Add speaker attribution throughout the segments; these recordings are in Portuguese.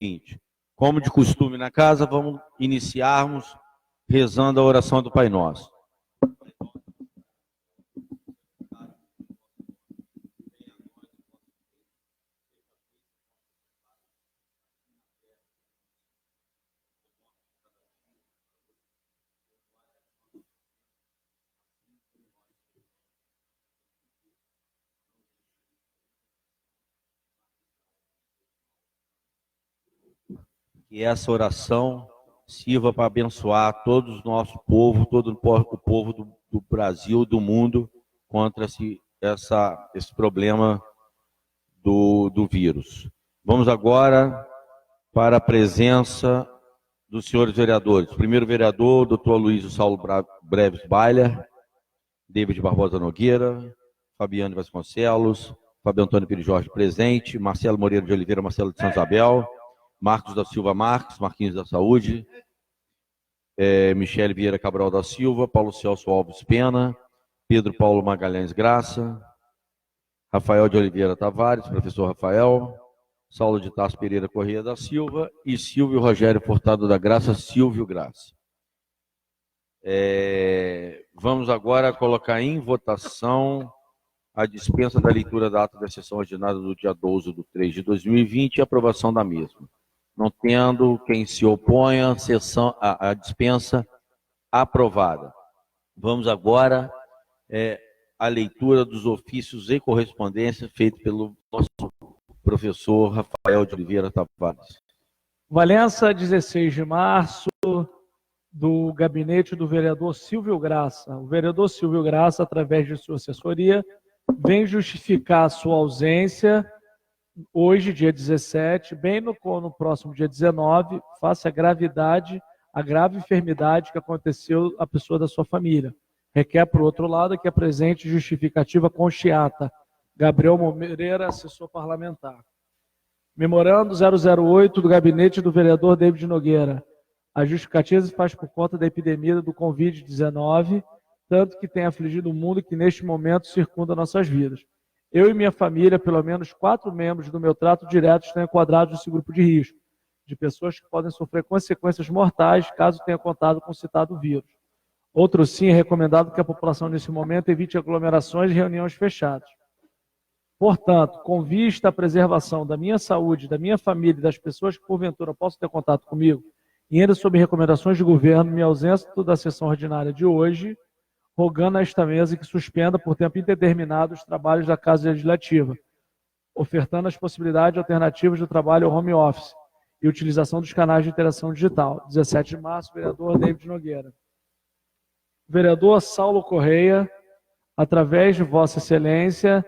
Speaker 1: seguinte: como de costume na casa, vamos iniciarmos rezando a oração do Pai Nosso. Que essa oração sirva para abençoar todo o nosso povo, todo o povo do Brasil, do mundo, contra esse problema do vírus. Vamos agora para a presença dos senhores vereadores. Primeiro vereador, doutor Luiz Saulo Breves Bailer, David Barbosa Nogueira, Fabiano Vasconcelos, Fábio Antônio Pires Jorge presente, Marcelo Moreira de Oliveira, Marcelo de São Isabel, Marcos da Silva Marques, Marquinhos da Saúde, Michele Vieira Cabral da Silva, Paulo Celso Alves Pena, Pedro Paulo Magalhães Graça, Rafael de Oliveira Tavares, professor Rafael, Saulo de Tarso Pereira Corrêa da Silva e Silvio Rogério Furtado da Graça, Silvio Graça. Vamos agora colocar em votação a dispensa da leitura da ata da sessão ordinária do dia 12/3 de 2020 e a aprovação da mesma. Não tendo quem se oponha, a dispensa aprovada. Vamos agora à leitura dos ofícios e correspondência feita pelo nosso professor Rafael de Oliveira Tavares.
Speaker 2: Valença, 16 de março, do gabinete do vereador Silvio Graça. O vereador Silvio Graça, através de sua assessoria, vem justificar a sua ausência hoje, dia 17, bem no próximo dia 19, face à grave enfermidade que aconteceu à pessoa da sua família. Requer, por outro lado, que apresente justificativa concheata. Gabriel Moreira, assessor parlamentar. Memorando 008 do gabinete do vereador David Nogueira. A justificativa se faz por conta da epidemia do Covid-19, tanto que tem afligido o mundo que neste momento circunda nossas vidas. Eu e minha família, pelo menos 4 membros do meu trato direto estão enquadrados nesse grupo de risco, de pessoas que podem sofrer consequências mortais caso tenha contato com o citado vírus. Outro sim, é recomendado que a população nesse momento evite aglomerações e reuniões fechadas. Portanto, com vista à preservação da minha saúde, da minha família e das pessoas que porventura possam ter contato comigo, e ainda sob recomendações do governo, minha ausência da sessão ordinária de hoje, rogando a esta mesa que suspenda por tempo indeterminado os trabalhos da Casa Legislativa, ofertando as possibilidades alternativas do trabalho ao home office e utilização dos canais de interação digital. 17 de março, vereador David Nogueira. Vereador Saulo Correia, através de Vossa Excelência,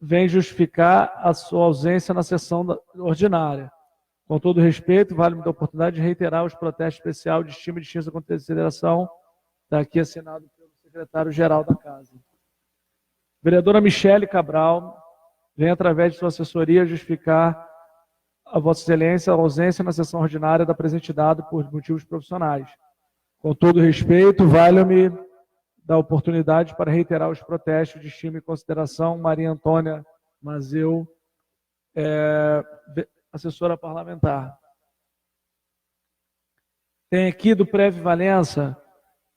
Speaker 2: vem justificar a sua ausência na sessão ordinária. Com todo respeito, vale-me da oportunidade de reiterar os protestos especiais de estima e distinção e consideração, daqui assinado pelo secretário-geral da Casa. Vereadora Michele Cabral, vem através de sua assessoria justificar a Vossa Excelência a ausência na sessão ordinária da presente dado por motivos profissionais. Com todo respeito, vale-me da oportunidade para reiterar os protestos de estima e consideração. Maria Antônia Mazeu, assessora parlamentar. Tem aqui do Preve Valença,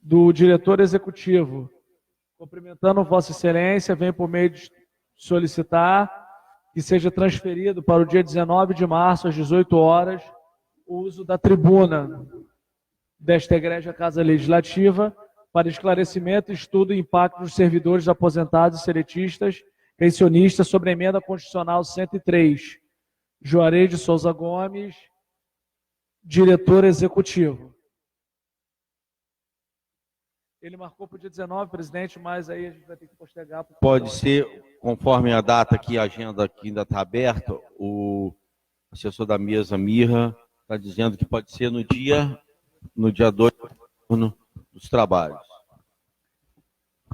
Speaker 2: do diretor executivo, cumprimentando Vossa Excelência, vem por meio de solicitar que seja transferido para o dia 19 de março, às 18 horas, o uso da tribuna desta Egrégia Casa Legislativa para esclarecimento, estudo e impacto dos servidores aposentados e seretistas, pensionistas sobre a emenda constitucional 103. Juarez de Souza Gomes, diretor executivo. Ele marcou para o dia 19, presidente, mas aí a gente vai ter que postergar.
Speaker 1: Pode ser, conforme a data aqui, a agenda aqui ainda está aberta, o assessor da mesa, Mirra, está dizendo que pode ser no dia 2 dos trabalhos.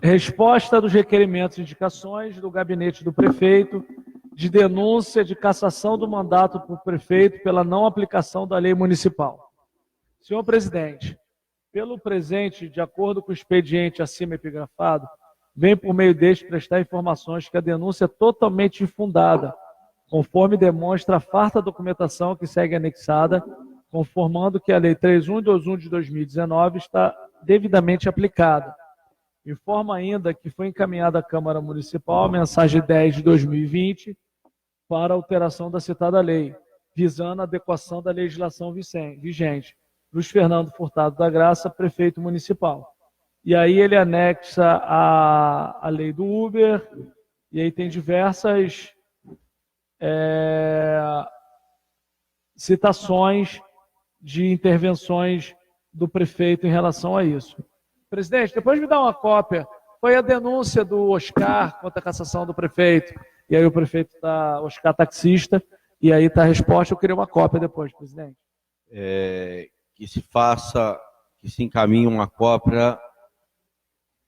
Speaker 2: Resposta dos requerimentos e indicações do gabinete do prefeito de denúncia de cassação do mandato por prefeito pela não aplicação da lei municipal. Senhor presidente, pelo presente, de acordo com o expediente acima epigrafado, vem por meio deste prestar informações que a denúncia é totalmente infundada conforme demonstra a farta documentação que segue anexada, conformando que a Lei 3121 de 2019 está devidamente aplicada. Informa ainda que foi encaminhada à Câmara Municipal a mensagem 10 de 2020 para alteração da citada lei, visando a adequação da legislação vigente. Luiz Fernando Furtado da Graça, prefeito municipal. E aí ele anexa a lei do Uber, e aí tem diversas citações de intervenções do prefeito em relação a isso. Presidente, depois me dá uma cópia. Foi a denúncia do Oscar contra a cassação do prefeito. E aí o prefeito está, Oscar taxista, e aí está a resposta. Eu queria uma cópia depois, presidente.
Speaker 1: Que se encaminhe uma cópia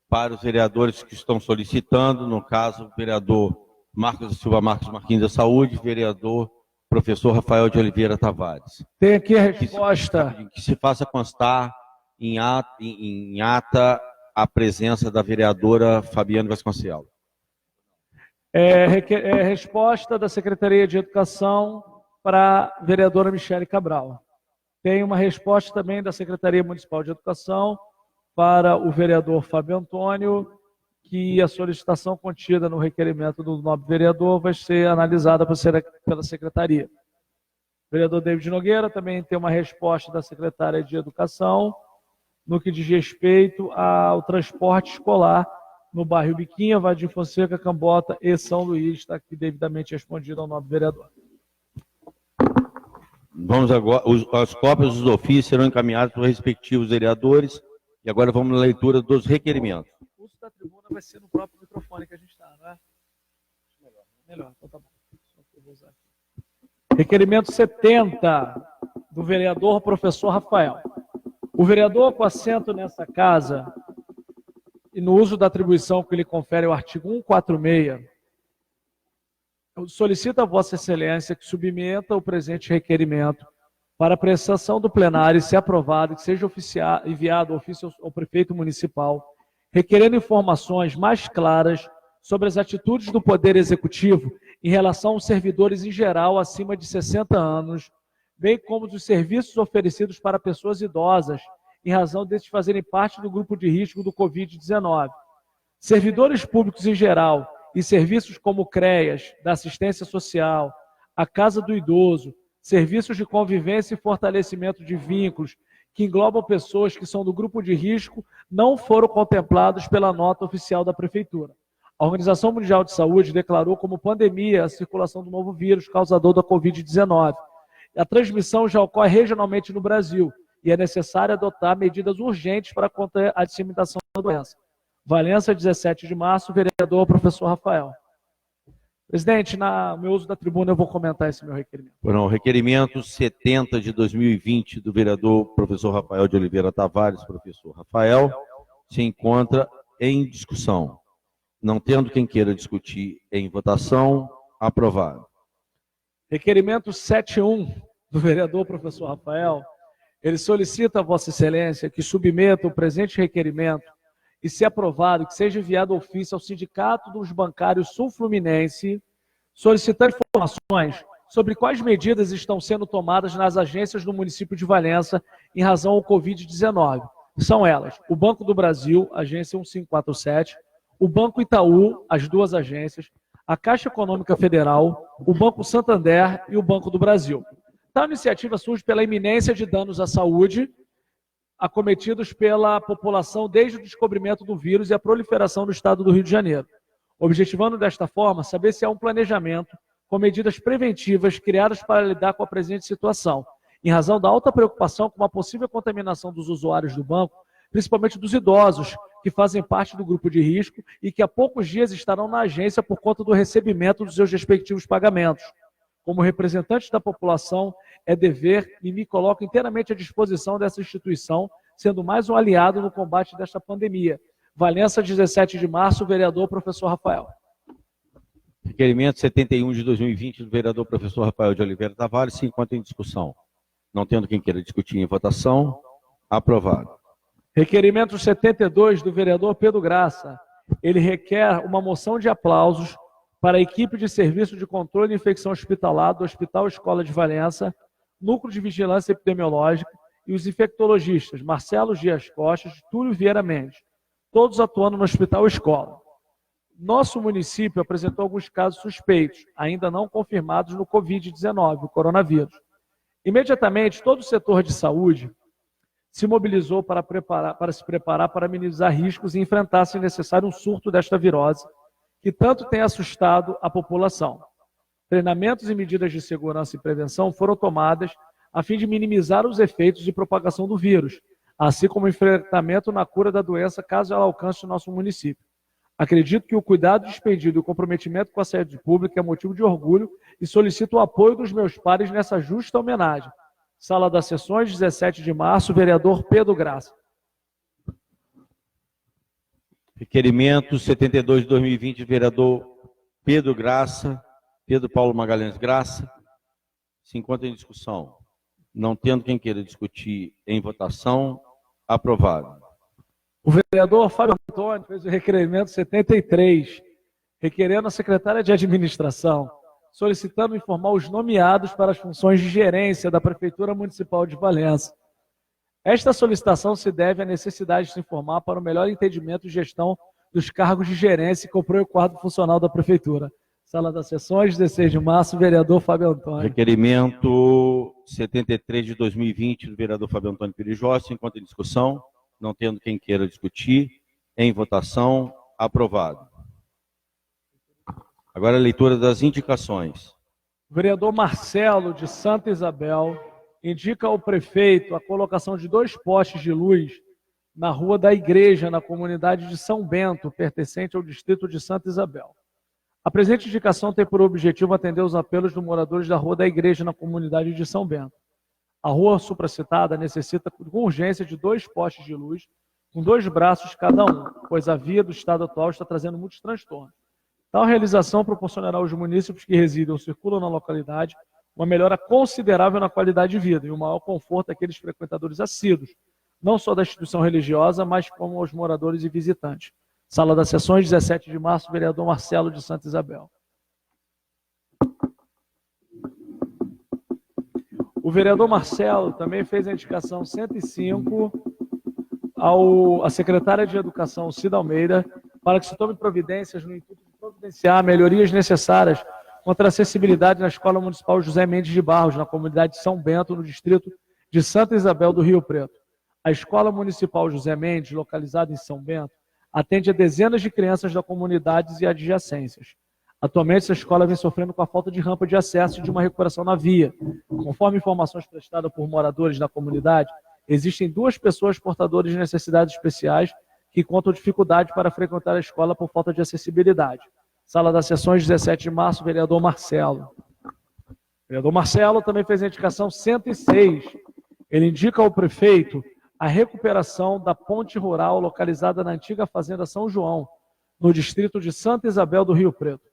Speaker 1: para os vereadores que estão solicitando, no caso, o vereador Marcos da Silva Marquinhos da Saúde, vereador professor Rafael de Oliveira Tavares.
Speaker 2: Tem aqui a resposta.
Speaker 1: Que se faça constar em ata a presença da vereadora Fabiane Vasconcelos.
Speaker 2: Resposta da Secretaria de Educação para a vereadora Michele Cabral. Tem uma resposta também da Secretaria Municipal de Educação para o vereador Fábio Antônio, que a solicitação contida no requerimento do nobre vereador vai ser analisada pela Secretaria. O vereador David Nogueira também tem uma resposta da Secretaria de Educação no que diz respeito ao transporte escolar no bairro Biquinha, Vadim Fonseca, Cambota e São Luís, está aqui devidamente respondido ao nobre vereador.
Speaker 1: Vamos agora, as cópias dos ofícios serão encaminhadas para os respectivos vereadores, e agora vamos à leitura dos requerimentos.
Speaker 2: O uso da tribuna vai ser no próprio microfone que a gente está, não é? Melhor, então tá bom. Requerimento 70, do vereador professor Rafael. O vereador com assento nessa casa, e no uso da atribuição que lhe confere o artigo 146, solicita a Vossa Excelência que submeta o presente requerimento para apreciação do plenário e, se aprovado, que seja enviado ao ofício ao prefeito municipal, requerendo informações mais claras sobre as atitudes do Poder Executivo em relação aos servidores em geral acima de 60 anos, bem como dos serviços oferecidos para pessoas idosas, em razão destes fazerem parte do grupo de risco do Covid-19. Servidores públicos em geral e serviços como CREAS, da assistência social, a Casa do Idoso, serviços de convivência e fortalecimento de vínculos, que englobam pessoas que são do grupo de risco, não foram contemplados pela nota oficial da Prefeitura. A Organização Mundial de Saúde declarou como pandemia a circulação do novo vírus causador da Covid-19. A transmissão já ocorre regionalmente no Brasil e é necessário adotar medidas urgentes para conter a disseminação da doença. Valença, 17 de março, vereador professor Rafael. Presidente, no meu uso da tribuna eu vou comentar esse meu requerimento.
Speaker 1: Não, requerimento 70 de 2020 do vereador professor Rafael de Oliveira Tavares, professor Rafael, se encontra em discussão. Não tendo quem queira discutir em votação, aprovado.
Speaker 2: Requerimento 71 do vereador professor Rafael, ele solicita a Vossa Excelência que submeta o presente requerimento e, se aprovado, que seja enviado ofício ao Sindicato dos Bancários Sul-Fluminense, solicitando informações sobre quais medidas estão sendo tomadas nas agências do município de Valença em razão ao Covid-19. São elas: o Banco do Brasil, agência 1547, o Banco Itaú, as duas agências, a Caixa Econômica Federal, o Banco Santander e o Banco do Brasil. Tal iniciativa surge pela iminência de danos à saúde acometidos pela população desde o descobrimento do vírus e a proliferação no estado do Rio de Janeiro, objetivando desta forma saber se há um planejamento com medidas preventivas criadas para lidar com a presente situação, em razão da alta preocupação com a possível contaminação dos usuários do banco, principalmente dos idosos, que fazem parte do grupo de risco e que há poucos dias estarão na agência por conta do recebimento dos seus respectivos pagamentos. Como representante da população, é dever e me coloco inteiramente à disposição dessa instituição, sendo mais um aliado no combate desta pandemia. Valença, 17 de março, vereador professor Rafael.
Speaker 1: Requerimento 71 de 2020 do vereador professor Rafael de Oliveira Tavares se encontra em discussão. Não tendo quem queira discutir em votação, aprovado.
Speaker 2: Requerimento 72 do vereador Pedro Graça. Ele requer uma moção de aplausos para a equipe de serviço de controle de infecção hospitalar do Hospital Escola de Valença, Núcleo de Vigilância Epidemiológica e os infectologistas Marcelo Dias Costa e Túlio Vieira Mendes, todos atuando no Hospital Escola. Nosso município apresentou alguns casos suspeitos, ainda não confirmados no Covid-19, o coronavírus. Imediatamente, todo o setor de saúde se mobilizou para se preparar para minimizar riscos e enfrentar, se necessário, um surto desta virose, que tanto tem assustado a população. Treinamentos e medidas de segurança e prevenção foram tomadas a fim de minimizar os efeitos de propagação do vírus, assim como o enfrentamento na cura da doença caso ela alcance o nosso município. Acredito que o cuidado despendido e o comprometimento com a saúde pública é motivo de orgulho e solicito o apoio dos meus pares nessa justa homenagem. Sala das Sessões, 17 de março, vereador Pedro Graça.
Speaker 1: Requerimento 72 de 2020, vereador Pedro Graça, Pedro Paulo Magalhães Graça. Se encontra em discussão. Não tendo quem queira discutir em votação, aprovado.
Speaker 2: O vereador Fábio Antônio fez o requerimento 73, requerendo a secretária de administração, solicitando informar os nomeados para as funções de gerência da Prefeitura Municipal de Valença. Esta solicitação se deve à necessidade de se informar para o melhor entendimento e gestão dos cargos de gerência que compõem o quadro funcional da Prefeitura. Sala das Sessões, 16 de março, vereador Fábio Antônio.
Speaker 1: Requerimento 73 de 2020, do vereador Fábio Antônio Perijó, se encontra em discussão. Não tendo quem queira discutir, em votação, aprovado. Agora a leitura das indicações.
Speaker 2: O vereador Marcelo, de Santa Isabel, indica ao prefeito a colocação de 2 postes de luz na Rua da Igreja, na comunidade de São Bento, pertencente ao distrito de Santa Isabel. A presente indicação tem por objetivo atender os apelos dos moradores da Rua da Igreja, na comunidade de São Bento. A rua supracitada necessita com urgência de 2 postes de luz, com 2 braços cada um, pois a via do estado atual está trazendo muitos transtornos. Tal realização proporcionará aos munícipes que residem ou circulam na localidade uma melhora considerável na qualidade de vida e um maior conforto àqueles frequentadores assíduos, não só da instituição religiosa, mas como aos moradores e visitantes. Sala das Sessões, 17 de março, vereador Marcelo, de Santa Isabel. O vereador Marcelo também fez a indicação 105 à secretária de Educação, Cida Almeida, para que se tome providências no intuito de providenciar melhorias necessárias contra a acessibilidade na Escola Municipal José Mendes de Barros, na comunidade de São Bento, no distrito de Santa Isabel do Rio Preto. A Escola Municipal José Mendes, localizada em São Bento, atende a dezenas de crianças da comunidade e adjacências. Atualmente, essa escola vem sofrendo com a falta de rampa de acesso e de uma recuperação na via. Conforme informações prestadas por moradores da comunidade, existem 2 pessoas portadoras de necessidades especiais que encontram dificuldade para frequentar a escola por falta de acessibilidade. Sala das Sessões, 17 de março, vereador Marcelo. O vereador Marcelo também fez a indicação 106. Ele indica ao prefeito a recuperação da ponte rural localizada na antiga Fazenda São João, no distrito de Santa Isabel do Rio Preto.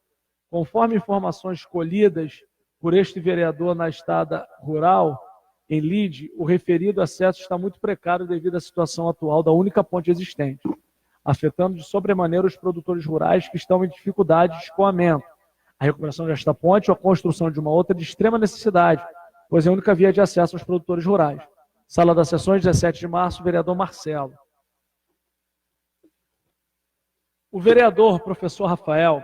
Speaker 2: Conforme informações colhidas por este vereador na estrada rural, em Lide, o referido acesso está muito precário devido à situação atual da única ponte existente, afetando de sobremaneira os produtores rurais que estão em dificuldade de escoamento. A recuperação desta ponte ou a construção de uma outra de extrema necessidade, pois é a única via de acesso aos produtores rurais. Sala das Sessões, 17 de março, vereador Marcelo. O vereador professor Rafael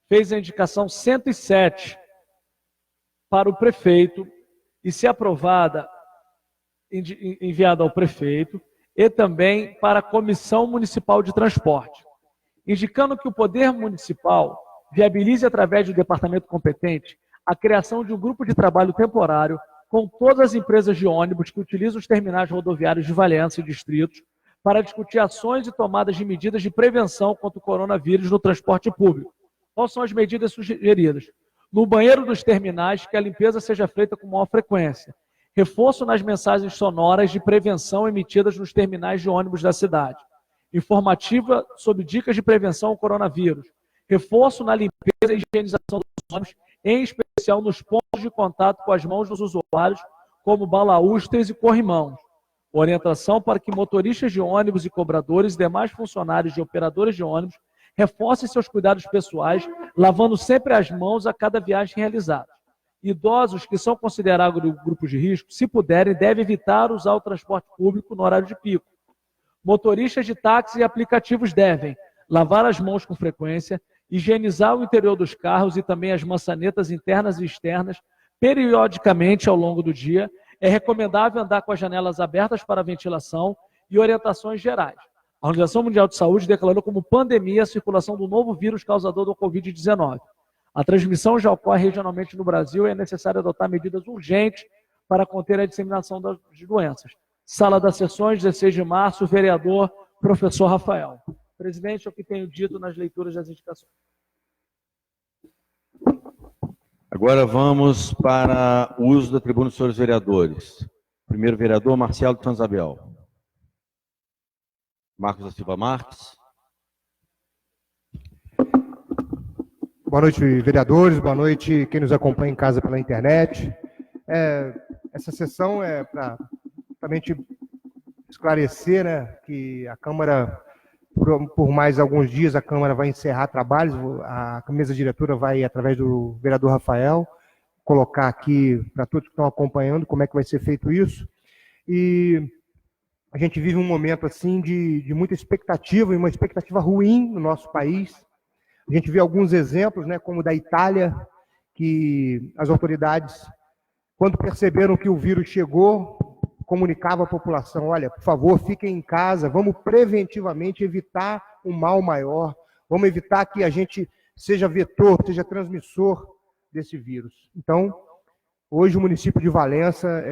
Speaker 2: fez a indicação 107 para o prefeito e, se aprovada, enviada ao prefeito e também para a Comissão Municipal de Transporte, indicando que o Poder Municipal viabilize, através do departamento competente, a criação de um grupo de trabalho temporário com todas as empresas de ônibus que utilizam os terminais rodoviários de Valença e distritos para discutir ações e tomadas de medidas de prevenção contra o coronavírus no transporte público. Quais são as medidas sugeridas? No banheiro dos terminais, que a limpeza seja feita com maior frequência. Reforço nas mensagens sonoras de prevenção emitidas nos terminais de ônibus da cidade. Informativa sobre dicas de prevenção ao coronavírus. Reforço na limpeza e higienização dos ônibus, em especial nos pontos de contato com as mãos dos usuários, como balaústres e corrimãos. Orientação para que motoristas de ônibus e cobradores e demais funcionários de operadores de ônibus reforcem seus cuidados pessoais, lavando sempre as mãos a cada viagem realizada. Idosos que são considerados grupos de risco, se puderem, devem evitar usar o transporte público no horário de pico. Motoristas de táxi e aplicativos devem lavar as mãos com frequência, higienizar o interior dos carros e também as maçanetas internas e externas periodicamente ao longo do dia. É recomendável andar com as janelas abertas para ventilação e orientações gerais. A Organização Mundial de Saúde declarou como pandemia a circulação do novo vírus causador do Covid-19. A transmissão já ocorre regionalmente no Brasil e é necessário adotar medidas urgentes para conter a disseminação das doenças. Sala das Sessões, 16 de março, vereador, professor Rafael. Presidente, é o que tenho dito nas leituras das indicações.
Speaker 1: Agora vamos para o uso da tribuna dos senhores vereadores. Primeiro vereador, Marcelo Tanzabel. Marcos da Silva Marques.
Speaker 3: Boa noite, vereadores. Boa noite, quem nos acompanha em casa pela internet. Essa sessão é para realmente esclarecer, né, que a Câmara, por mais alguns dias, a Câmara vai encerrar trabalhos. A mesa diretora vai, através do vereador Rafael, colocar aqui para todos que estão acompanhando como é que vai ser feito isso. E a gente vive um momento assim de muita expectativa, e uma expectativa ruim no nosso país. A gente vê alguns exemplos, né, como o da Itália, que as autoridades, quando perceberam que o vírus chegou, comunicava à população: olha, por favor, fiquem em casa, vamos preventivamente evitar um mal maior, vamos evitar que a gente seja vetor, seja transmissor desse vírus. Então, hoje o município de Valença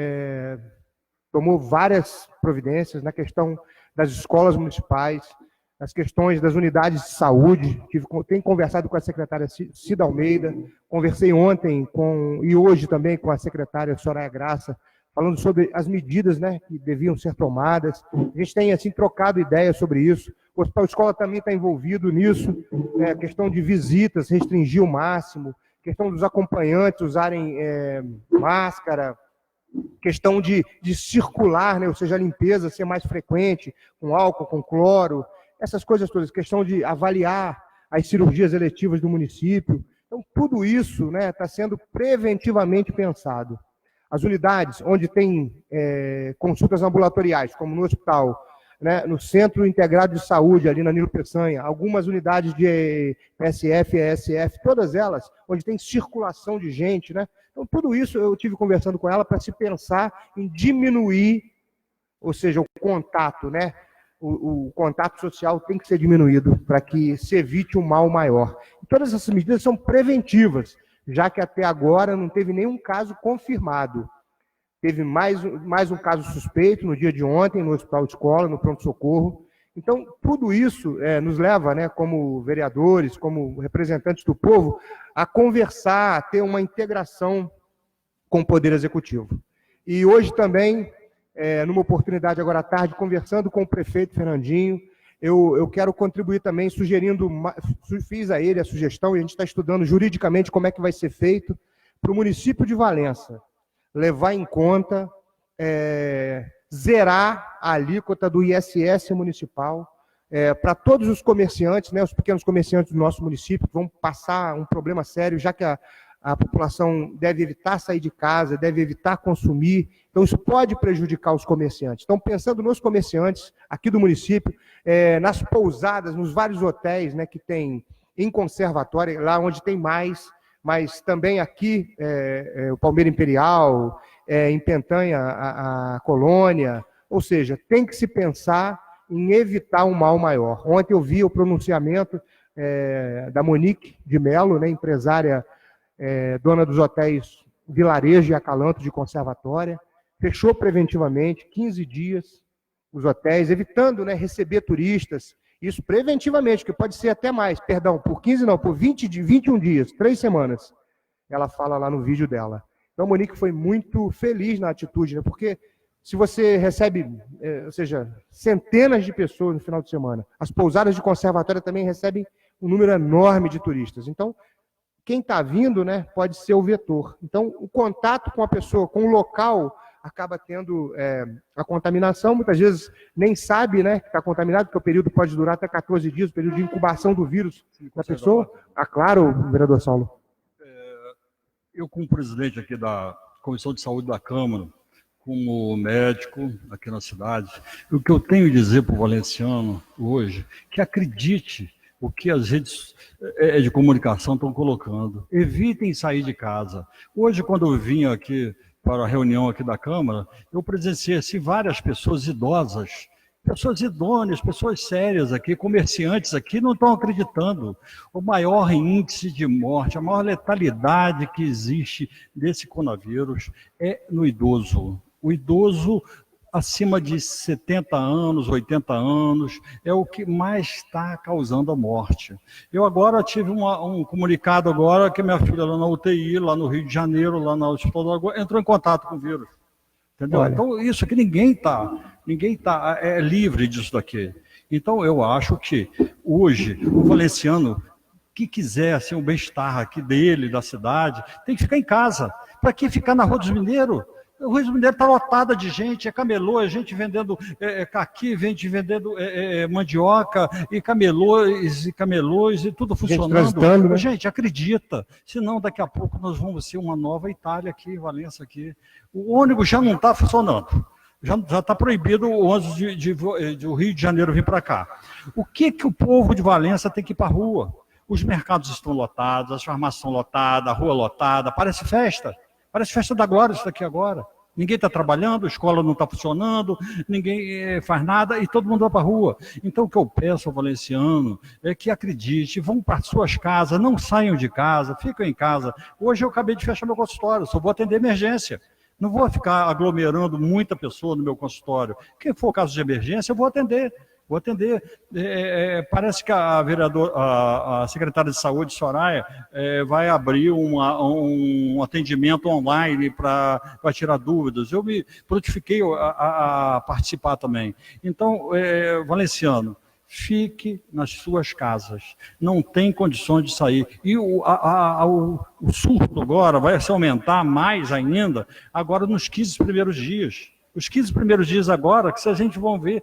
Speaker 3: tomou várias providências na questão das escolas municipais, nas questões das unidades de saúde. Tenho conversado com a secretária Cida Almeida, conversei ontem e hoje também com a secretária Soraya Graça, falando sobre as medidas, né, que deviam ser tomadas. A gente tem assim trocado ideias sobre isso. O Hospital Escola também está envolvido nisso, a questão de visitas, restringir o máximo, questão dos acompanhantes usarem máscara, questão de circular, né, ou seja, a limpeza ser mais frequente, com álcool, com cloro, essas coisas todas, questão de avaliar as cirurgias eletivas do município. Então, tudo isso, né, está sendo preventivamente pensado. As unidades onde tem consultas ambulatoriais, como no hospital, né, no Centro Integrado de Saúde, ali na Nilo Peçanha, algumas unidades de PSF, ESF, todas elas, onde tem circulação de gente, né? Então, tudo isso eu tive conversando com ela para se pensar em diminuir, ou seja, o contato, né? O contato social tem que ser diminuído para que se evite um mal maior. E todas essas medidas são preventivas, já que até agora não teve nenhum caso confirmado. Teve mais um caso suspeito no dia de ontem, no Hospital Escola, no pronto-socorro. Então, tudo isso nos leva, né, como vereadores, como representantes do povo, a conversar, a ter uma integração com o Poder Executivo. E hoje também, numa oportunidade agora à tarde, conversando com o prefeito Fernandinho, eu quero contribuir também, fiz a ele a sugestão, e a gente está estudando juridicamente como é que vai ser feito, para o município de Valença levar em conta, zerar a alíquota do ISS municipal, para todos os comerciantes, né, os pequenos comerciantes do nosso município, que vão passar um problema sério, já que a população deve evitar sair de casa, deve evitar consumir. Então, isso pode prejudicar os comerciantes. Então, pensando nos comerciantes aqui do município, nas pousadas, nos vários hotéis, né, que tem em Conservatória, lá onde tem mais, mas também aqui, o Palmeira Imperial, em Pentanha, a Colônia, ou seja, tem que se pensar em evitar um mal maior. Ontem eu vi o pronunciamento da Monique de Mello, né, empresária, dona dos hotéis Vilarejo e Acalanto de Conservatória, fechou preventivamente 15 dias os hotéis, evitando, né, receber turistas, isso preventivamente, que pode ser até mais, perdão, por 15 não, por 21 dias, 3 semanas, ela fala lá no vídeo dela. Então a Monique foi muito feliz na atitude, né, porque se você recebe, ou seja, centenas de pessoas no final de semana, as pousadas de Conservatória também recebem um número enorme de turistas, então quem está vindo, né, pode ser o vetor. Então, o contato com a pessoa, com o local acaba tendo a contaminação, muitas vezes nem sabe, né, que está contaminado, porque o período pode durar até 14 dias, o período de incubação do vírus na pessoa. Ah, claro, vereador Saulo.
Speaker 4: Eu, como presidente aqui da Comissão de Saúde da Câmara, como médico aqui na cidade, o que eu tenho a dizer para o valenciano hoje, que acredite o que as redes de comunicação estão colocando. Evitem sair de casa. Hoje, quando eu vim aqui para a reunião aqui da Câmara, eu presenciei assim, várias pessoas idosas, pessoas idôneas, pessoas sérias aqui, comerciantes aqui, não estão acreditando. O maior índice de morte, a maior letalidade que existe desse coronavírus é no idoso. O idoso acima de 70 anos, 80 anos, é o que mais está causando a morte. Eu agora tive um comunicado agora que minha filha lá na UTI, lá no Rio de Janeiro, lá no Hospital da Lagoa, entrou em contato com o vírus. Entendeu? Olha. Então, isso aqui ninguém tá livre disso daqui. Então, eu acho que hoje o valenciano que quiser assim, um bem-estar aqui dele, da cidade, tem que ficar em casa. Para que ficar na Rua dos Mineiros? O Rio de Janeiro está lotada de gente, é camelô, é gente vendendo caqui, gente vendendo mandioca, e camelôs, e tudo funcionando. Né? Gente, acredita, senão daqui a pouco nós vamos ser uma nova Itália aqui, Valença aqui. O ônibus já não está funcionando, já está proibido o ônibus do Rio de Janeiro vir para cá. O que o povo de Valença tem que ir para a rua? Os mercados estão lotados, as farmácias estão lotadas, a rua lotada, parece festa da glória isso daqui agora. Ninguém está trabalhando, a escola não está funcionando, ninguém faz nada e todo mundo vai para a rua. Então o que eu peço ao valenciano é que acredite, vão para suas casas, não saiam de casa, ficam em casa. Hoje eu acabei de fechar meu consultório, só vou atender emergência. Não vou ficar aglomerando muita pessoa no meu consultório. Quem for caso de emergência, eu vou atender. Parece que a secretária de Saúde, Soraya, vai abrir um atendimento online para tirar dúvidas. Eu me prontifiquei a participar também. Então, valenciano, fique nas suas casas. Não tem condições de sair. E o surto agora vai se aumentar mais ainda, agora nos 15 primeiros dias. Os 15 primeiros dias agora, que se a gente vão ver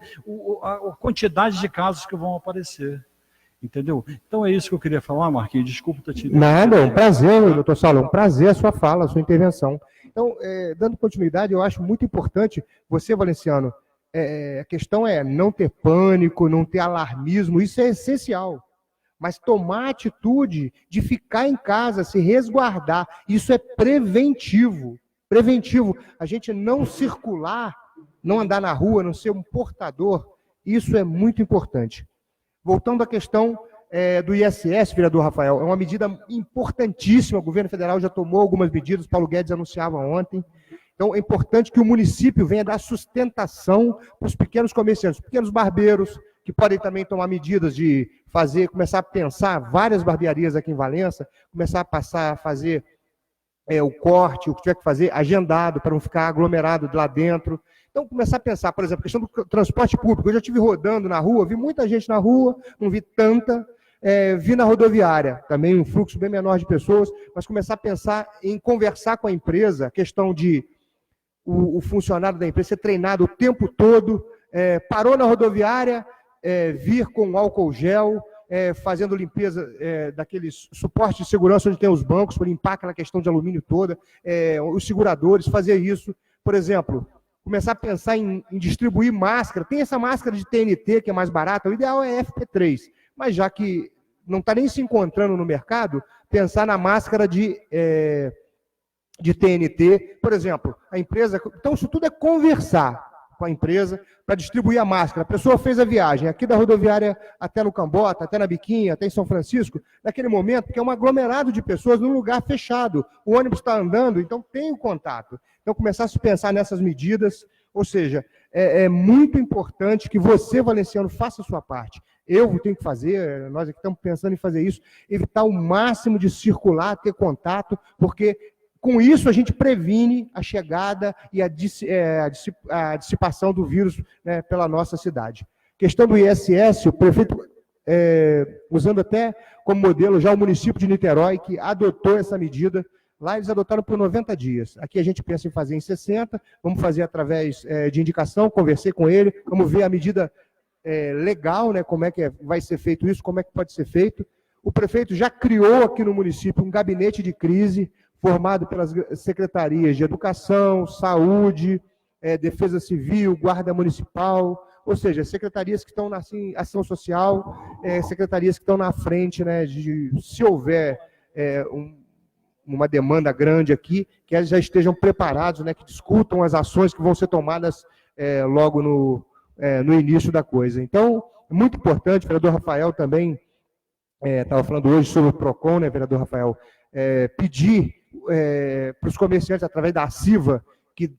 Speaker 4: a quantidade de casos que vão aparecer. Entendeu? Então é isso que eu queria falar, Marquinhos. Desculpa ter te dito.
Speaker 3: Nada, é um prazer, doutor Saulo, é um prazer a sua fala, a sua intervenção. Então, dando continuidade, eu acho muito importante, você, valenciano, a questão é não ter pânico, não ter alarmismo, isso é essencial. Mas tomar a atitude de ficar em casa, se resguardar, isso é preventivo. Preventivo, a gente não circular, não andar na rua, não ser um portador, isso é muito importante. Voltando à questão do ISS, vereador Rafael, é uma medida importantíssima, o governo federal já tomou algumas medidas, Paulo Guedes anunciava ontem, então é importante que o município venha dar sustentação para os pequenos comerciantes, pequenos barbeiros, que podem também tomar medidas de começar a pensar, várias barbearias aqui em Valença, começar a passar a fazer o corte, o que tiver que fazer, agendado, para não ficar aglomerado lá dentro. Então, começar a pensar, por exemplo, a questão do transporte público. Eu já estive rodando na rua, vi muita gente na rua, não vi tanta. Vi na rodoviária, também um fluxo bem menor de pessoas, mas começar a pensar em conversar com a empresa, a questão de o funcionário da empresa ser treinado o tempo todo, parou na rodoviária, vir com álcool gel, fazendo limpeza daqueles suportes de segurança onde tem os bancos, para limpar aquela questão de alumínio toda, os seguradores, fazer isso. Por exemplo, começar a pensar em distribuir máscara. Tem essa máscara de TNT, que é mais barata, o ideal é FP3, mas já que não está nem se encontrando no mercado, pensar na máscara de TNT, por exemplo, a empresa... Então, isso tudo é conversar com a empresa para distribuir a máscara. A pessoa fez a viagem aqui da rodoviária até no Cambota, até na Biquinha, até em São Francisco, naquele momento, porque é um aglomerado de pessoas num lugar fechado. O ônibus está andando, então tem o contato. Então, começar a se pensar nessas medidas, ou seja, é muito importante que você, valenciano, faça a sua parte. Eu tenho que fazer, nós aqui estamos pensando em fazer isso, evitar o máximo de circular, ter contato, porque com isso a gente previne a chegada e a dissipação do vírus, né, pela nossa cidade. Questão do ISS, o prefeito, usando até como modelo já o município de Niterói, que adotou essa medida, Lá eles adotaram por 90 dias. Aqui a gente pensa em fazer em 60, vamos fazer através de indicação, conversei com ele, vamos ver a medida legal, né, como é que vai ser feito isso, como é que pode ser feito. O prefeito já criou aqui no município um gabinete de crise, formado pelas secretarias de Educação, Saúde, Defesa Civil, Guarda Municipal, ou seja, secretarias que estão na ação social, secretarias que estão na frente, né, se houver uma demanda grande aqui, que eles já estejam preparados, né, que discutam as ações que vão ser tomadas logo no início da coisa. Então, é muito importante, o vereador Rafael também estava falando hoje sobre o PROCON, né, vereador Rafael, pedir para os comerciantes, através da CIVA, que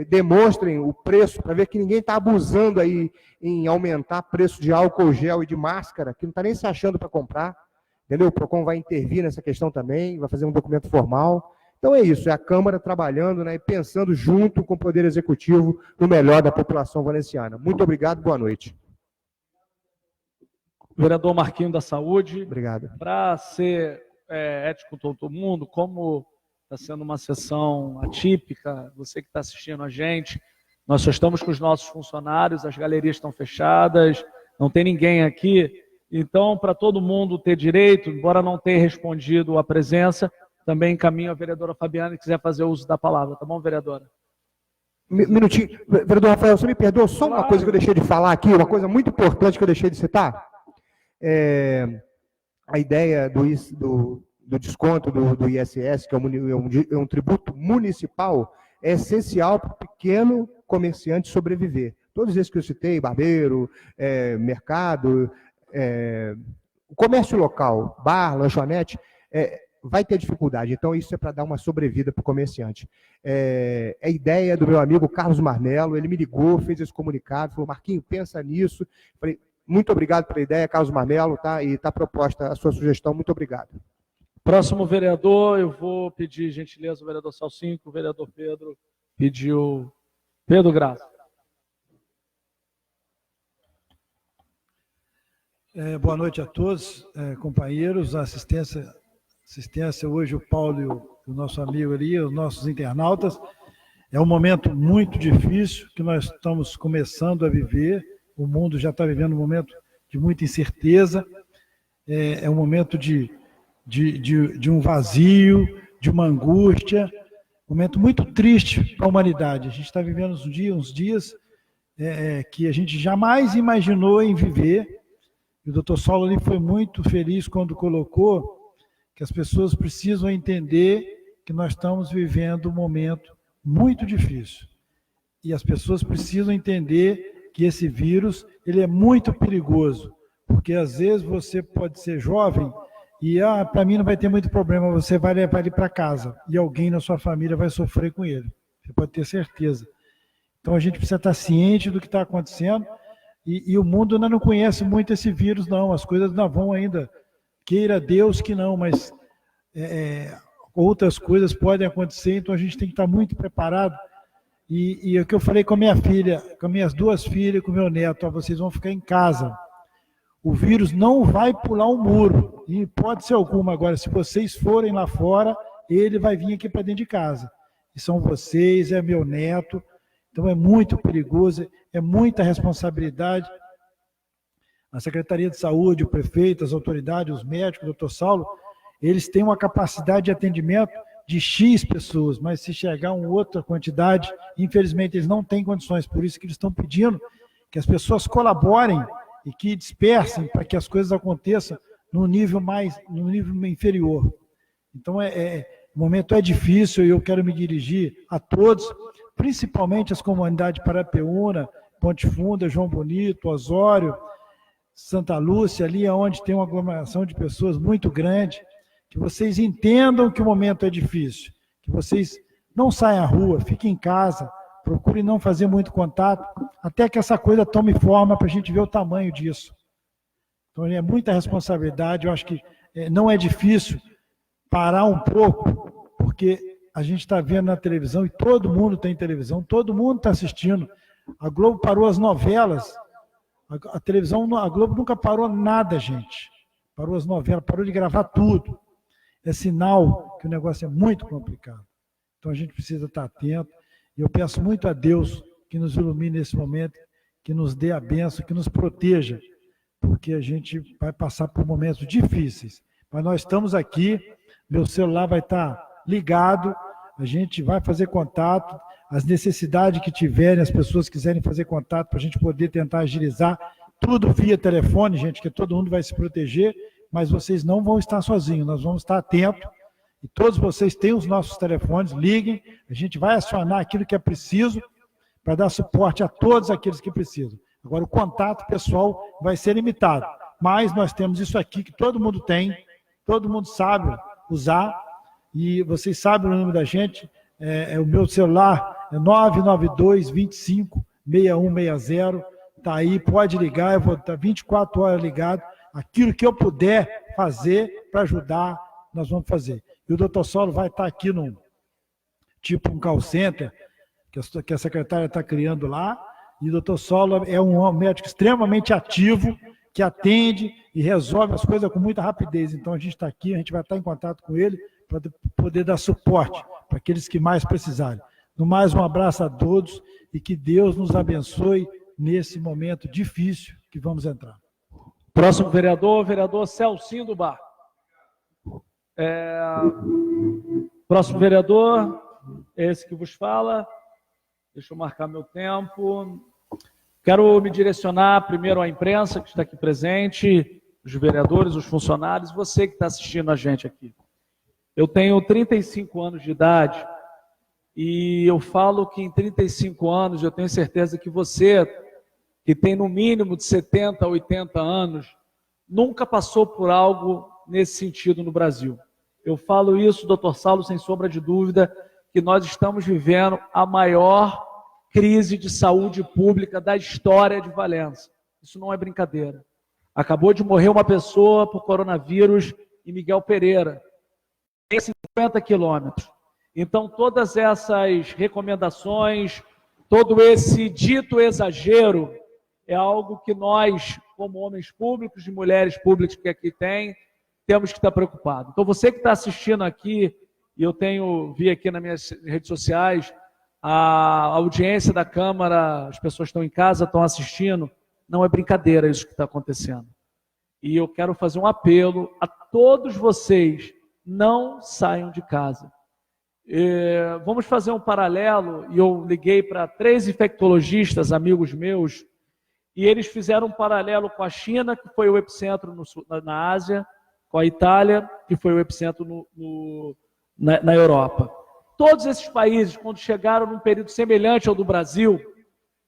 Speaker 3: demonstrem o preço, para ver que ninguém está abusando aí em aumentar preço de álcool gel e de máscara, que não está nem se achando para comprar, entendeu? O PROCON vai intervir nessa questão também, vai fazer um documento formal. Então é isso, é a Câmara trabalhando, né, e pensando junto com o Poder Executivo no melhor da população valenciana. Muito obrigado, boa noite.
Speaker 2: Vereador Marquinho da Saúde.
Speaker 3: Obrigado.
Speaker 2: Para ser ético com todo mundo, como está sendo uma sessão atípica, você que está assistindo a gente, nós só estamos com os nossos funcionários, as galerias estão fechadas, não tem ninguém aqui, então, para todo mundo ter direito, embora não tenha respondido a presença, também encaminho a vereadora Fabiana, que quiser fazer uso da palavra, tá bom, vereadora?
Speaker 3: Minutinho. Vereador Rafael, você me perdoa só uma coisa que eu deixei de falar aqui, uma coisa muito importante que eu deixei de citar? A ideia do desconto do ISS, que é um tributo municipal, é essencial para o pequeno comerciante sobreviver. Todos esses que eu citei, barbeiro, mercado, o comércio local, bar, lanchonete, vai ter dificuldade. Então, isso é para dar uma sobrevida para o comerciante. A ideia do meu amigo Carlos Marmelo, ele me ligou, fez esse comunicado, falou, Marquinho, pensa nisso. Falei, muito obrigado pela ideia, Carlos Marmelo, tá? E está proposta a sua sugestão, muito obrigado.
Speaker 2: Próximo vereador, eu vou pedir gentileza, o vereador Salcinco, o vereador Pedro pediu. Pedro Graça.
Speaker 5: Boa noite a todos, companheiros, a assistência hoje, o Paulo e o nosso amigo ali, os nossos internautas. É um momento muito difícil que nós estamos começando a viver, o mundo já está vivendo um momento de muita incerteza, é um momento de um vazio, de uma angústia, um momento muito triste para a humanidade. A gente está vivendo uns dias que a gente jamais imaginou em viver, e o doutor Saulo ali foi muito feliz quando colocou que as pessoas precisam entender que nós estamos vivendo um momento muito difícil. E as pessoas precisam entender que esse vírus ele é muito perigoso, porque às vezes você pode ser jovem e para mim não vai ter muito problema, você vai levar ele para casa e alguém na sua família vai sofrer com ele. Você pode ter certeza. Então a gente precisa estar ciente do que está acontecendo e o mundo ainda não conhece muito esse vírus, não. As coisas não vão ainda, queira Deus que não, mas outras coisas podem acontecer, então a gente tem que estar muito preparado. E o que eu falei com a minha filha, com as minhas duas filhas, com o meu neto, vocês vão ficar em casa. O vírus não vai pular um muro, em hipótese alguma. Agora, se vocês forem lá fora, ele vai vir aqui para dentro de casa. E são vocês, é meu neto. Então é muito perigoso, é muita responsabilidade. A Secretaria de Saúde, o prefeito, as autoridades, os médicos, o doutor Saulo, eles têm uma capacidade de atendimento de X pessoas, mas se chegar uma outra quantidade, infelizmente eles não têm condições, por isso que eles estão pedindo que as pessoas colaborem e que dispersem para que as coisas aconteçam no nível inferior. Então, o momento é difícil e eu quero me dirigir a todos, principalmente as comunidades de Parapeúna, Ponte Funda, João Bonito, Osório, Santa Lúcia, ali onde tem uma aglomeração de pessoas muito grande, que vocês entendam que o momento é difícil, que vocês não saiam à rua, fiquem em casa, procurem não fazer muito contato, até que essa coisa tome forma para a gente ver o tamanho disso. Então, é muita responsabilidade, eu acho que não é difícil parar um pouco, porque a gente está vendo na televisão, e todo mundo tem televisão, todo mundo está assistindo. A Globo parou as novelas, a televisão, a Globo nunca parou nada, gente. Parou as novelas, parou de gravar tudo. é sinal que o negócio é muito complicado. Então a gente precisa estar atento, e eu peço muito a Deus que nos ilumine nesse momento, que nos dê a bênção, que nos proteja, porque a gente vai passar por momentos difíceis. Mas nós estamos aqui, meu celular vai estar ligado, a gente vai fazer contato, as necessidades que tiverem, as pessoas quiserem fazer contato para a gente poder tentar agilizar, tudo via telefone, gente, que todo mundo vai se proteger, mas vocês não vão estar sozinhos, nós vamos estar atentos, e todos vocês têm os nossos telefones, liguem, a gente vai acionar aquilo que é preciso para dar suporte a todos aqueles que precisam. Agora, o contato pessoal vai ser limitado, mas nós temos isso aqui que todo mundo tem, todo mundo sabe usar, e vocês sabem o número da gente, o meu celular é 992-25-6160, está aí, pode ligar, eu vou estar 24 horas ligado, aquilo que eu puder fazer para ajudar, nós vamos fazer. E o doutor Saulo vai estar aqui num tipo um call center, que a secretária está criando lá, e o doutor Saulo é um médico extremamente ativo, que atende e resolve as coisas com muita rapidez. Então a gente está aqui, a gente vai estar em contato com ele para poder dar suporte para aqueles que mais precisarem. No mais, um abraço a todos e que Deus nos abençoe nesse momento difícil que vamos entrar.
Speaker 2: Próximo vereador, vereador Celcinho do Bar. Próximo vereador, esse que vos fala. Deixa eu marcar meu tempo. Quero me direcionar primeiro à imprensa que está aqui presente, os vereadores, os funcionários, você que está assistindo a gente aqui. Eu tenho 35 anos de idade e eu falo que em 35 anos eu tenho certeza que você, que tem no mínimo de 70 a 80 anos, nunca passou por algo nesse sentido no Brasil. Eu falo isso, doutor Saulo, sem sombra de dúvida, que nós estamos vivendo a maior crise de saúde pública da história de Valença. Isso não é brincadeira. Acabou de morrer uma pessoa por coronavírus em Miguel Pereira, em 50 quilômetros. Então, todas essas recomendações, todo esse dito exagero, é algo que nós, como homens públicos e mulheres públicas que aqui tem, temos que estar preocupados. Então, você que está assistindo aqui, e eu vi aqui nas minhas redes sociais, a audiência da Câmara, as pessoas estão em casa, estão assistindo, não é brincadeira isso que está acontecendo. E eu quero fazer um apelo a todos vocês, não saiam de casa. Vamos fazer um paralelo, e eu liguei para 3 infectologistas, amigos meus, e eles fizeram um paralelo com a China, que foi o epicentro na Ásia, com a Itália, que foi o epicentro na Europa. Todos esses países, quando chegaram num período semelhante ao do Brasil,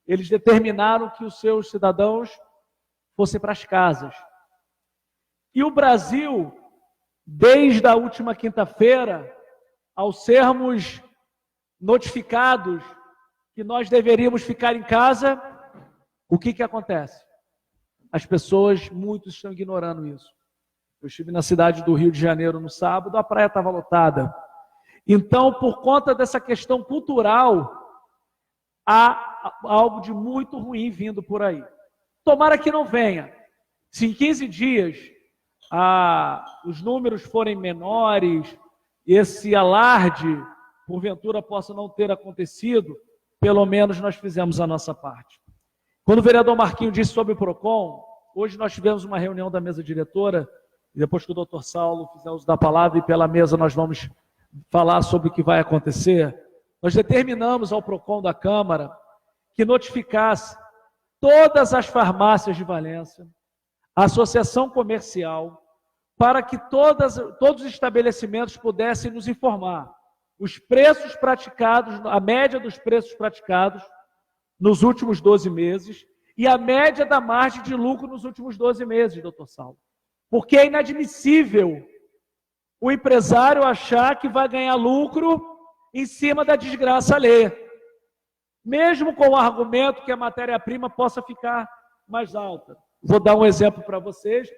Speaker 2: eles determinaram que os seus cidadãos fossem para as casas. E o Brasil, desde a última quinta-feira, ao sermos notificados que nós deveríamos ficar em casa, o que acontece? As pessoas, muitos estão ignorando isso. Eu estive na cidade do Rio de Janeiro no sábado, a praia estava lotada. Então, por conta dessa questão cultural, há algo de muito ruim vindo por aí. Tomara que não venha. Se em 15 dias os números forem menores, esse alarde, porventura, possa não ter acontecido, pelo menos nós fizemos a nossa parte. Quando o vereador Marquinho disse sobre o PROCON, hoje nós tivemos uma reunião da mesa diretora, e depois que o doutor Saulo fizer uso da palavra, e pela mesa nós vamos falar sobre o que vai acontecer, nós determinamos ao PROCON da Câmara que notificasse todas as farmácias de Valença, a associação comercial, para que todos os estabelecimentos pudessem nos informar os preços praticados, a média dos preços praticados nos últimos 12 meses e a média da margem de lucro nos últimos 12 meses, doutor Saulo. Porque é inadmissível o empresário achar que vai ganhar lucro em cima da desgraça alheia. Mesmo com o argumento que a matéria-prima possa ficar mais alta. Vou dar um exemplo para vocês.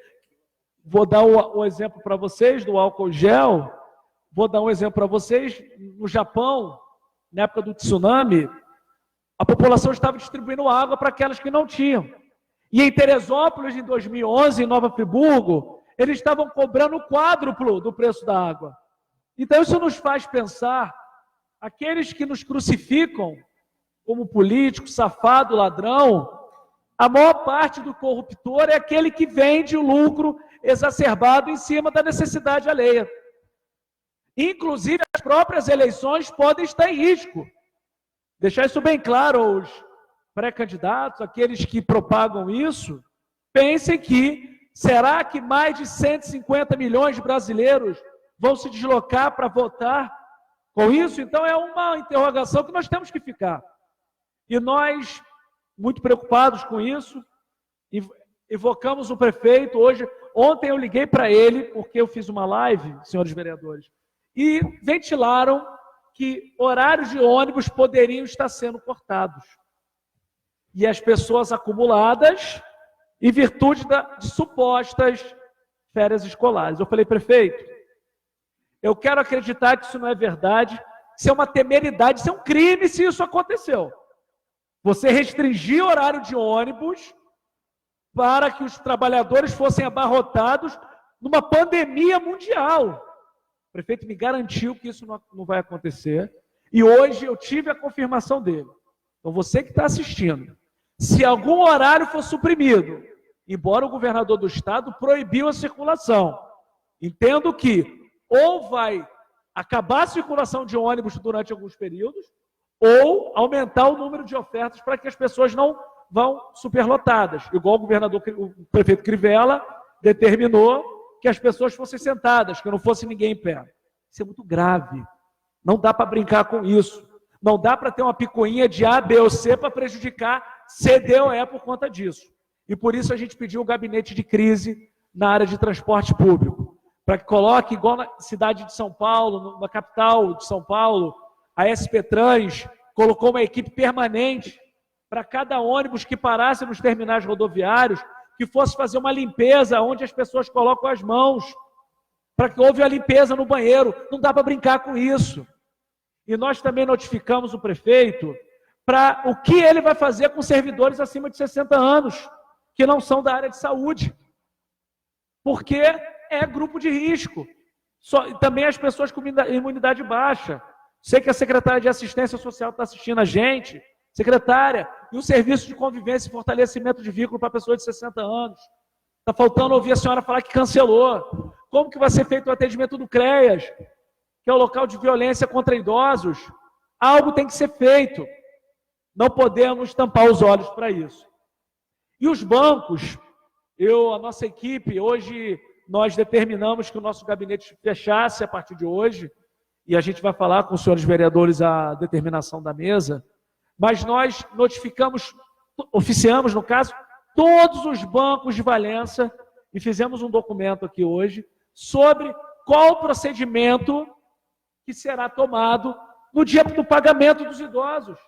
Speaker 2: Vou dar o exemplo para vocês do álcool gel. Vou dar um exemplo para vocês. No Japão, na época do tsunami, a população estava distribuindo água para aquelas que não tinham. E em Teresópolis, em 2011, em Nova Friburgo, eles estavam cobrando o quádruplo do preço da água. Então isso nos faz pensar, aqueles que nos crucificam como político, safado, ladrão, a maior parte do corruptor é aquele que vende o lucro exacerbado em cima da necessidade alheia. Inclusive, as próprias eleições podem estar em risco. Deixar isso bem claro aos pré-candidatos, aqueles que propagam isso, pensem que, será que mais de 150 milhões de brasileiros vão se deslocar para votar com isso? Então é uma interrogação que nós temos que ficar. E nós, muito preocupados com isso, evocamos o prefeito ontem eu liguei para ele, porque eu fiz uma live, senhores vereadores, e ventilaram que horários de ônibus poderiam estar sendo cortados. E as pessoas acumuladas, em virtude de supostas férias escolares. Eu falei, prefeito, eu quero acreditar que isso não é verdade, isso é uma temeridade, isso é um crime se isso aconteceu. Você restringir o horário de ônibus para que os trabalhadores fossem abarrotados numa pandemia mundial. O prefeito me garantiu que isso não vai acontecer. E hoje eu tive a confirmação dele. Então você que está assistindo, se algum horário for suprimido, embora o governador do estado proibiu a circulação, entendo que ou vai acabar a circulação de ônibus durante alguns períodos, ou aumentar o número de ofertas para que as pessoas não vão superlotadas, igual o prefeito Crivella determinou que as pessoas fossem sentadas, que não fosse ninguém em pé. Isso é muito grave. Não dá para brincar com isso. Não dá para ter uma picuinha de A, B ou C para prejudicar C, D ou E por conta disso. E por isso a gente pediu um gabinete de crise na área de transporte público, para que coloque, igual na cidade de São Paulo, na capital de São Paulo, a SP Trans colocou uma equipe permanente para cada ônibus que parasse nos terminais rodoviários, que fosse fazer uma limpeza onde as pessoas colocam as mãos, para que houve a limpeza no banheiro. Não dá para brincar com isso. E nós também notificamos o prefeito para o que ele vai fazer com servidores acima de 60 anos, que não são da área de saúde, porque é grupo de risco. Também as pessoas com imunidade baixa. Sei que a secretária de Assistência Social está assistindo a gente. Secretária, e o serviço de convivência e fortalecimento de vínculo para pessoas de 60 anos? Está faltando ouvir a senhora falar que cancelou. Como que vai ser feito o atendimento do CREAS, que é o local de violência contra idosos? Algo tem que ser feito. Não podemos tampar os olhos para isso. E os bancos, a nossa equipe, hoje nós determinamos que o nosso gabinete fechasse a partir de hoje, e a gente vai falar com os senhores vereadores a determinação da mesa, mas nós oficiamos, no caso, todos os bancos de Valença e fizemos um documento aqui hoje sobre qual o procedimento que será tomado no dia do pagamento dos idosos.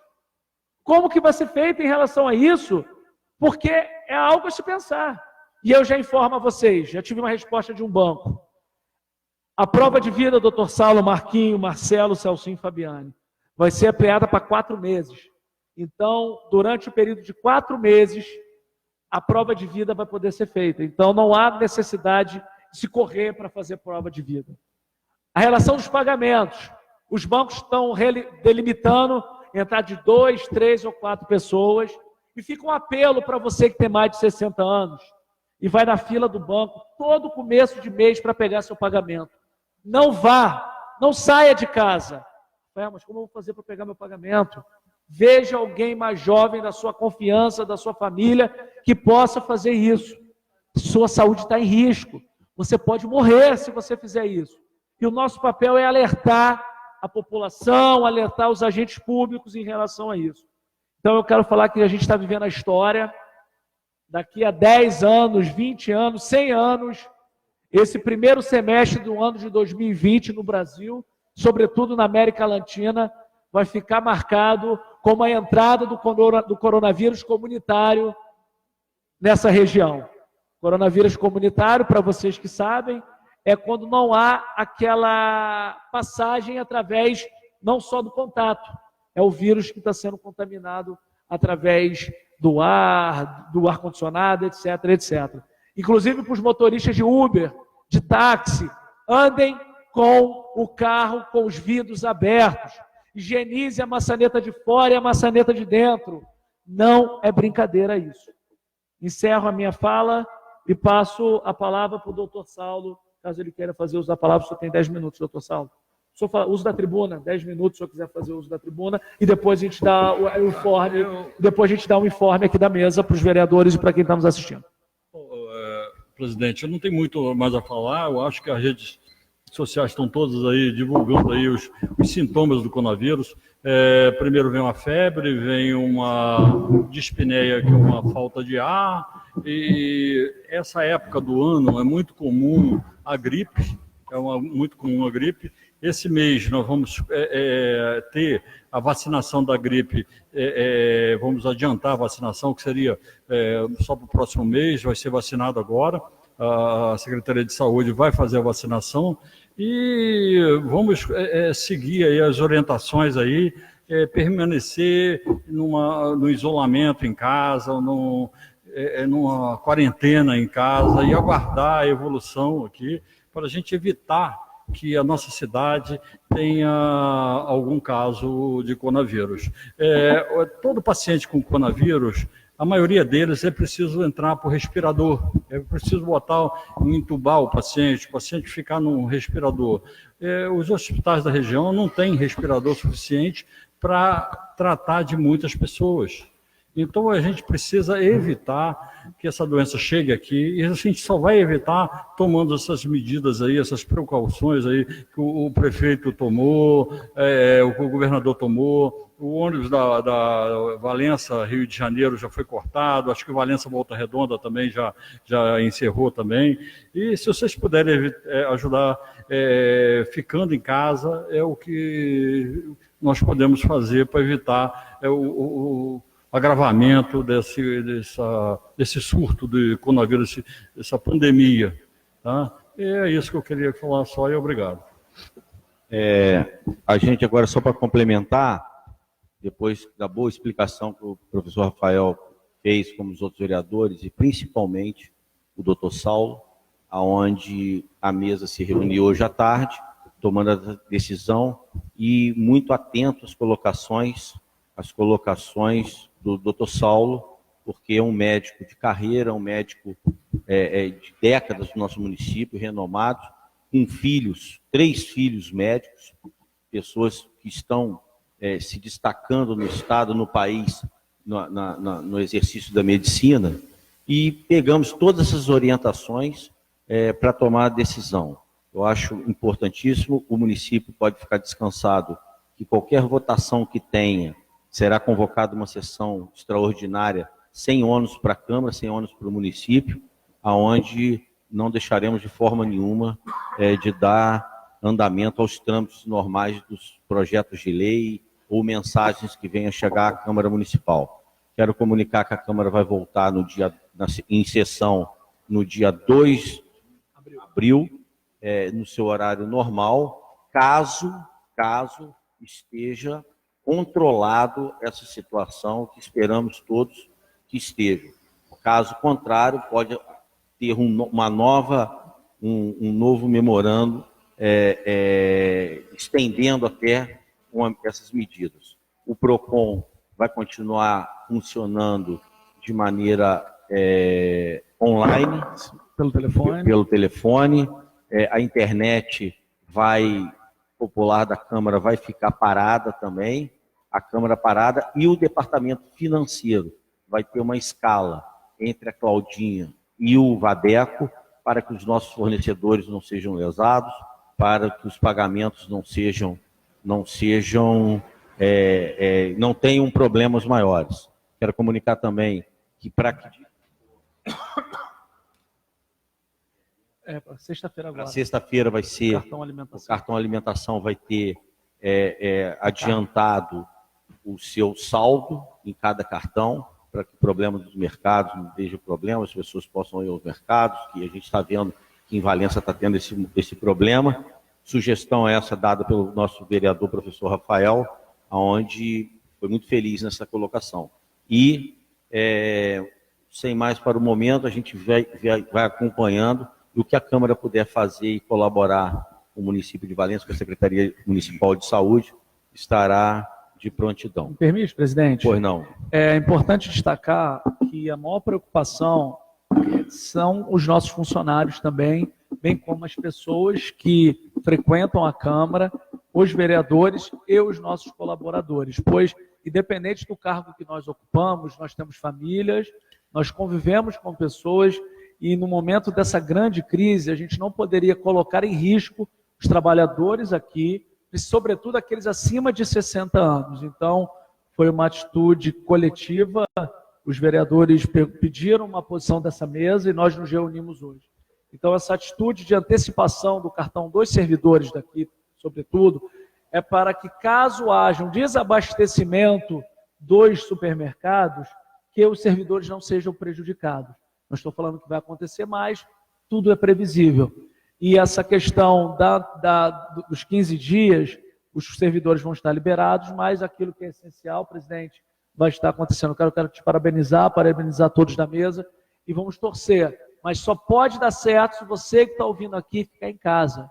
Speaker 2: Como que vai ser feito em relação a isso? Porque é algo a se pensar. E eu já informo a vocês, já tive uma resposta de um banco. A prova de vida, doutor Saulo, Marquinho, Marcelo, Celcinho e Fabiane, vai ser ampliada para 4 meses. Então, durante o período de 4 meses, a prova de vida vai poder ser feita. Então, não há necessidade de se correr para fazer prova de vida. A relação dos pagamentos. Os bancos estão delimitando entrar de 2, 3 ou 4 pessoas. E fica um apelo para você que tem mais de 60 anos e vai na fila do banco todo começo de mês para pegar seu pagamento. Não vá, não saia de casa. Mas como eu vou fazer para pegar meu pagamento? Veja alguém mais jovem da sua confiança, da sua família, que possa fazer isso. Sua saúde está em risco. Você pode morrer se você fizer isso. E o nosso papel é alertar a população, alertar os agentes públicos em relação a isso. Então eu quero falar que a gente está vivendo a história. Daqui a 10 anos, 20 anos, 100 anos, esse primeiro semestre do ano de 2020 no Brasil, sobretudo na América Latina, vai ficar marcado como a entrada do coronavírus comunitário nessa região. Coronavírus comunitário, para vocês que sabem, é quando não há aquela passagem através não só do contato, é o vírus que está sendo contaminado através do ar-condicionado, etc, etc. inclusive para os motoristas de Uber, de táxi, andem com o carro com os vidros abertos. Higienize a maçaneta de fora e a maçaneta de dentro. Não é brincadeira isso. Encerro a minha fala e passo a palavra para o doutor Saulo, caso ele queira fazer uso da palavra. O senhor tem 10 minutos, doutor Saulo. O senhor fala, uso da tribuna, 10 minutos, se o senhor quiser fazer uso da tribuna, e depois a gente dá o informe, depois a gente dá um informe aqui da mesa para os vereadores e para quem está nos assistindo.
Speaker 4: Presidente, eu não tenho muito mais a falar. Eu acho que as redes sociais estão todas aí divulgando aí os sintomas do coronavírus. Primeiro vem uma febre, vem uma dispneia, que é uma falta de ar, e essa época do ano é muito comum a gripe, muito comum a gripe. Esse mês nós vamos ter a vacinação da gripe, vamos adiantar a vacinação, que seria só para o próximo mês, vai ser vacinado agora. A Secretaria de Saúde vai fazer a vacinação e vamos seguir aí as orientações aí, permanecer no isolamento em casa, numa quarentena em casa e aguardar a evolução aqui para a gente evitar que a nossa cidade tenha algum caso de coronavírus. Todo paciente com coronavírus, a maioria deles é preciso entrar por respirador, é preciso entubar o paciente ficar num respirador. Os hospitais da região não têm respirador suficiente para tratar de muitas pessoas. Então, a gente precisa evitar que essa doença chegue aqui, e a gente só vai evitar tomando essas medidas aí, essas precauções aí que o prefeito tomou, o governador tomou. O ônibus da Valença, Rio de Janeiro, já foi cortado. Acho que o Valença Volta Redonda também já encerrou também. E se vocês puderem ajudar ficando em casa, é o que nós podemos fazer para evitar o agravamento desse surto de coronavírus, dessa pandemia. Tá? E é isso que eu queria falar só, e obrigado.
Speaker 1: A gente agora, só para complementar, depois da boa explicação que o professor Rafael fez, como os outros vereadores, e principalmente o doutor Saulo, aonde a mesa se reuniu hoje à tarde, tomando a decisão, e muito atento às colocações do doutor Saulo, porque é um médico de carreira, um médico de décadas do nosso município, renomado, com filhos, 3 filhos médicos, pessoas que estão se destacando no Estado, no país, no exercício da medicina, e pegamos todas essas orientações para tomar a decisão. Eu acho importantíssimo, o município pode ficar descansado que qualquer votação que tenha, será convocada uma sessão extraordinária, sem ônus para a Câmara, sem ônus para o município, aonde não deixaremos de forma nenhuma de dar andamento aos trâmites normais dos projetos de lei ou mensagens que venham a chegar à Câmara Municipal. Quero comunicar que a Câmara vai voltar em sessão no dia 2 de abril, no seu horário normal, caso esteja controlado essa situação, que esperamos todos que esteja. Caso contrário, pode ter um novo memorando estendendo até essas medidas. O PROCON vai continuar funcionando de maneira online, pelo telefone. A internet popular da Câmara vai ficar parada também, a Câmara parada, e o departamento financeiro vai ter uma escala entre a Claudinha e o Vadeco, para que os nossos fornecedores não sejam lesados, para que os pagamentos não tenham problemas maiores. Quero comunicar também que
Speaker 2: sexta-feira agora.
Speaker 1: Sexta-feira vai ser o cartão alimentação vai ter adiantado o seu saldo em cada cartão, para que o problema dos mercados não seja problema, as pessoas possam ir aos mercados, que a gente está vendo que em Valença está tendo esse problema. Sugestão essa dada pelo nosso vereador, professor Rafael, onde foi muito feliz nessa colocação. E sem mais para o momento, a gente vai acompanhando e o que a Câmara puder fazer e colaborar com o município de Valença, com a Secretaria Municipal de Saúde, estará de prontidão.
Speaker 2: Me permite, presidente?
Speaker 1: Pois não.
Speaker 2: É importante destacar que a maior preocupação são os nossos funcionários também, bem como as pessoas que frequentam a Câmara, os vereadores e os nossos colaboradores, pois, independente do cargo que nós ocupamos, nós temos famílias, nós convivemos com pessoas e no momento dessa grande crise, a gente não poderia colocar em risco os trabalhadores aqui, e sobretudo aqueles acima de 60 anos. Então, foi uma atitude coletiva, os vereadores pediram uma posição dessa mesa e nós nos reunimos hoje. Então, essa atitude de antecipação do cartão dos servidores daqui, sobretudo, é para que, caso haja um desabastecimento dos supermercados, que os servidores não sejam prejudicados. Não estou falando que vai acontecer mais, tudo é previsível. E essa questão dos 15 dias, os servidores vão estar liberados, mas aquilo que é essencial, presidente, vai estar acontecendo. Eu quero te parabenizar todos da mesa e vamos torcer. Mas só pode dar certo se você que está ouvindo aqui ficar em casa.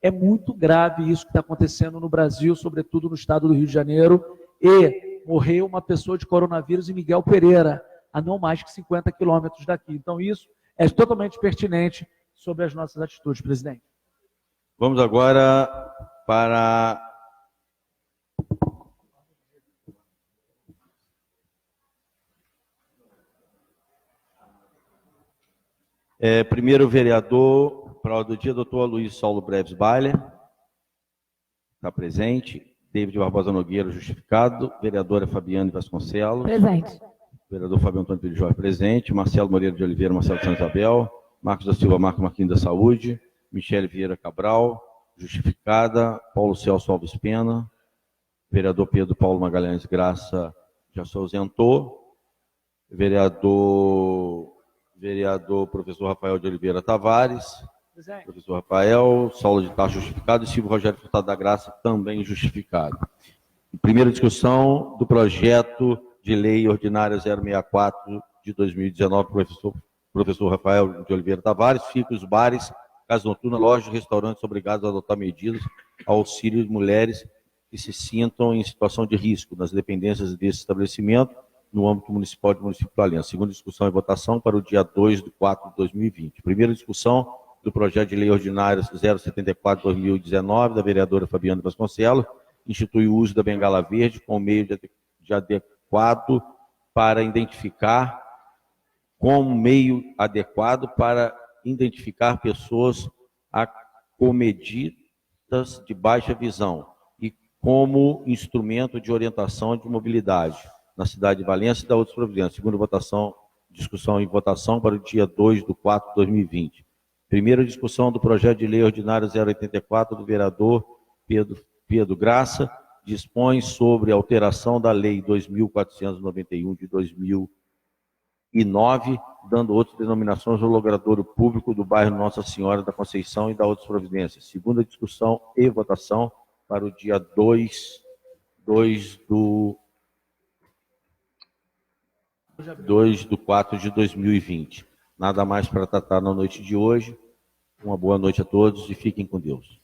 Speaker 2: É muito grave isso que está acontecendo no Brasil, sobretudo no estado do Rio de Janeiro, e morreu uma pessoa de coronavírus em Miguel Pereira, a não mais que 50 quilômetros daqui. Então isso é totalmente pertinente sobre as nossas atitudes, presidente.
Speaker 1: Vamos agora para primeiro vereador, para o do dia, doutor Luiz Saulo Breves Baile, está presente. David Barbosa Nogueira, justificado. Vereadora Fabiane Vasconcelos.
Speaker 6: Presente.
Speaker 1: Vereador Fábio Antônio Pires Jorge, presente. Marcelo Moreira de Oliveira, Marcelo de Santa Isabel. Marcos da Silva, Marco Marquinhos da Saúde. Michele Vieira Cabral, justificada. Paulo Celso Alves Pena. Vereador Pedro Paulo Magalhães Graça, já se ausentou. Vereador professor Rafael de Oliveira Tavares.
Speaker 2: Presente.
Speaker 1: Professor Rafael, Saulo de Tarso justificado e Silvio Rogério Furtado da Graça também justificado. Primeira discussão do projeto de lei ordinária 064 de 2019, professor Rafael de Oliveira Tavares, fica os bares, casas noturnas, lojas e restaurantes obrigados a adotar medidas ao auxílio de mulheres que se sintam em situação de risco nas dependências desse estabelecimento no âmbito municipal de município de Valença. Segunda discussão e votação para o dia 2/4 de 2020. Primeira discussão do projeto de lei ordinária 074/2019, da vereadora Fabiana Vasconcelos, institui o uso da bengala verde como meio de adequado para identificar, pessoas acometidas de baixa visão e como instrumento de orientação de mobilidade na cidade de Valença e da outras providências. Segunda votação, discussão e votação para o dia 2/4 de 2020. Primeira discussão do projeto de lei ordinária 084 do vereador Pedro Graça, dispõe sobre a alteração da lei 2.491 de 2009, dando outras denominações ao logradouro público do bairro Nossa Senhora da Conceição e da outras providências. Segunda discussão e votação para o dia 2/4 de 2020. Nada mais para tratar na noite de hoje. Uma boa noite a todos e fiquem com Deus.